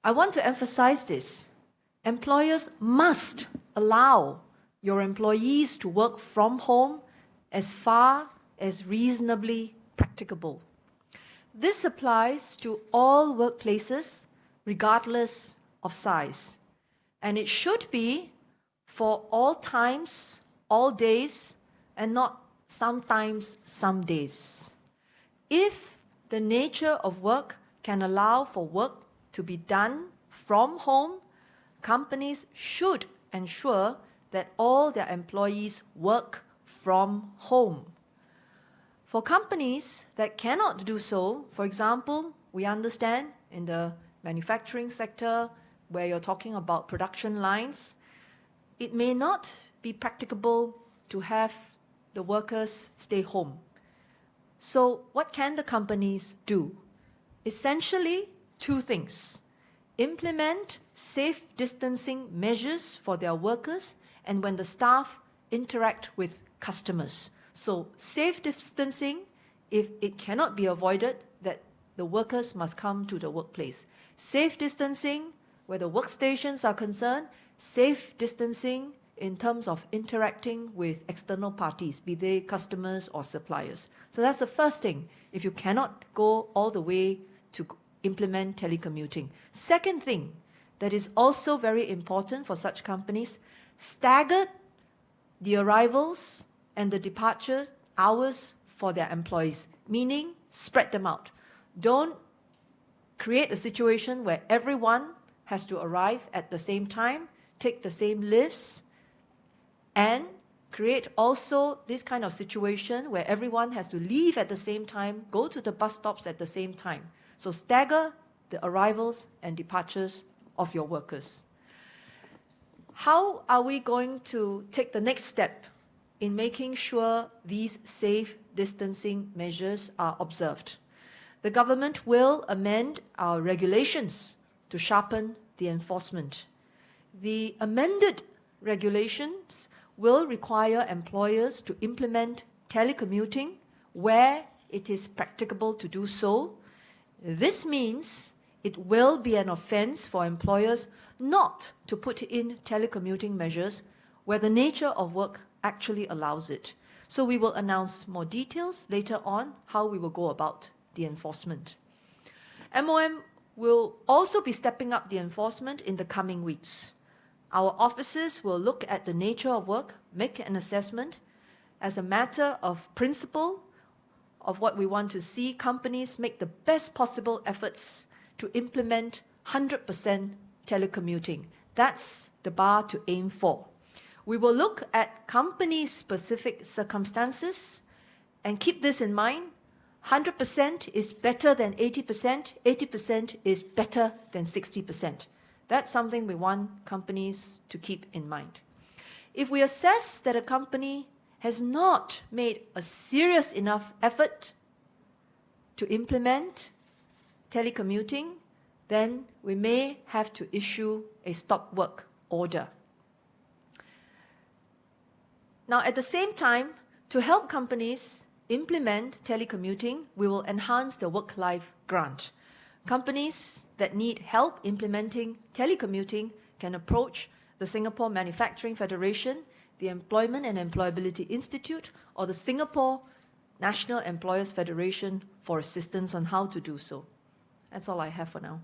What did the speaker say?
I want to emphasize this. Employers must allow your employees to work from home as far as reasonably practicable. This applies to all workplaces, regardless of size. And it should be for all times, all days, and not sometimes, some days. If the nature of work can allow for work to be done from home, companies should ensure that all their employees work from home. For companies that cannot do so, for example, we understand in the manufacturing sector where you're talking about production lines, it may not be practicable to have the workers stay home. So what can the companies do? Essentially, two things. Implement safe distancing measures for their workers and when the staff interact with customers. So safe distancing, if it cannot be avoided, that the workers must come to the workplace. Safe distancing where the workstations are concerned, safe distancing in terms of interacting with external parties, be they customers or suppliers. So that's the first thing, if you cannot go all the way to implement telecommuting. Second thing that is also very important for such companies, stagger the arrivals and the departures hours for their employees, meaning spread them out. Don't create a situation where everyone has to arrive at the same time, take the same lifts, and create also this kind of situation where everyone has to leave at the same time, go to the bus stops at the same time. So stagger the arrivals and departures of your workers. How are we going to take the next step in making sure these safe distancing measures are observed? The government will amend our regulations to sharpen the enforcement. The amended regulations will require employers to implement telecommuting where it is practicable to do so. This means it will be an offense for employers not to put in telecommuting measures where the nature of work actually allows it. So we will announce more details later on how we will go about the enforcement. MOM will also be stepping up the enforcement in the coming weeks. Our officers will look at the nature of work, make an assessment. As a matter of principle of what we want to see, companies make the best possible efforts to implement 100% telecommuting. That's the bar to aim for. We will look at company-specific circumstances and keep this in mind. 100% is better than 80%, 80% is better than 60%. That's something we want companies to keep in mind. If we assess that a company has not made a serious enough effort to implement telecommuting, then we may have to issue a stop work order. Now, at the same time, to help companies implement telecommuting, we will enhance the work-life grant. Companies that need help implementing telecommuting can approach the Singapore Manufacturing Federation, the Employment and Employability Institute, or the Singapore National Employers Federation for assistance on how to do so. That's all I have for now.